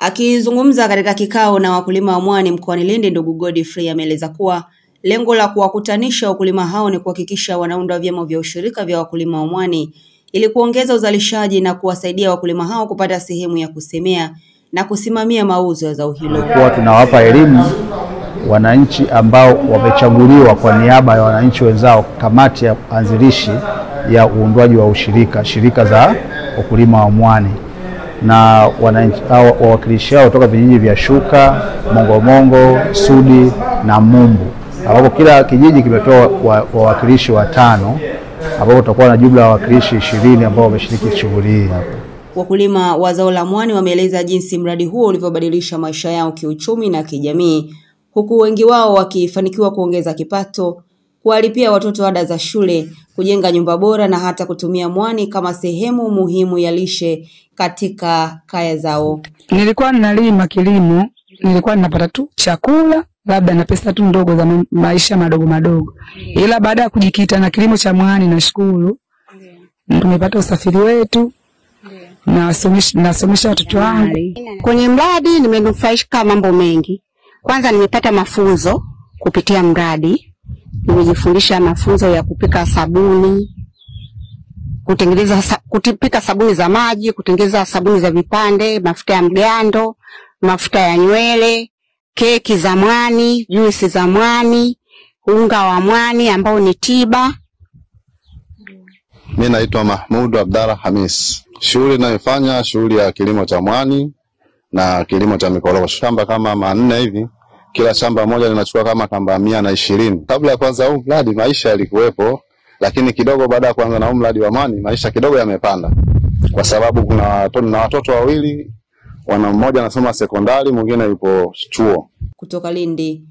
Akizungumza katika kikao na wakulima wa mwani mkoani Lindi, ndugu Godfrey ameeleza kuwa lengo la kuwakutanisha wakulima hao ni kuhakikisha wanaunda vyama vya ushirika vya wakulima wa mwani ili kuongeza uzalishaji na kuwasaidia wakulima hao kupata sehemu ya kusemea na kusimamia mauzo ya zao hilo. Kwa tunawapa elimu wananchi ambao wamechaguliwa kwa niaba ya wananchi wenzao, kamati ya anzilishi ya uundwaji wa shirika za wakulima wa mwani, na wananchi hao wawakilishi hao kutoka vijiji vya Shuka, Mongomongo, Sudi na Mumbu, ambapo kila kijiji kimetoa wawakilishi 5, ambapo tutakuwa na jumla ya wawakilishi 20 ambao wameshiriki shughuli hii hapo. Wakulima wa zao la mwani wameeleza jinsi mradi huo ulivyobadilisha maisha yao kiuchumi na kijamii, huku wengi wao wakifanikiwa kuongeza kipato, kuwalipia watoto ada za shule, kujenga nyumba bora na hata kutumia mwani kama sehemu muhimu ya lishe katika kaya zao. Nilikuwa ninalima kilimo, nilikuwa ninapata tu chakula, labda na pesa tu ndogo za maisha madogo madogo. Ila baada ya kujikita na kilimo cha mwani, nashukuru tumepata usafiri wetu, nasomesha watoto wangu. Kwenye mradi nimenufaika mambo mengi. Kwanza nimepata mafunzo kupitia mradi. Nimejifundisha mafunzo ya kupika sabuni, kupika sabuni za maji, kutengeneza sabuni za vipande, mafuta ya mgando, mafuta ya nywele, keki za mwani, juisi za mwani, unga wa mwani ambao ni tiba. Mimi naitwa Mahmud Abdalla Hamis. Shughuli ninayofanya shughuli ya kilimo cha mwani na kilimo cha mikorosho. Shamba kama 4 hivi. Kila shamba moja linachukua kama kamba 120. Kabla ya kuanza huu mradi maisha yalikuwepo, lakini kidogo baada ya kuanza na huu mradi wa mwani maisha kidogo yamepanda. Kwa sababu kuna watoto wawili, mmoja anasoma sekondari, mwingine yupo chuo. Kutoka Lindi.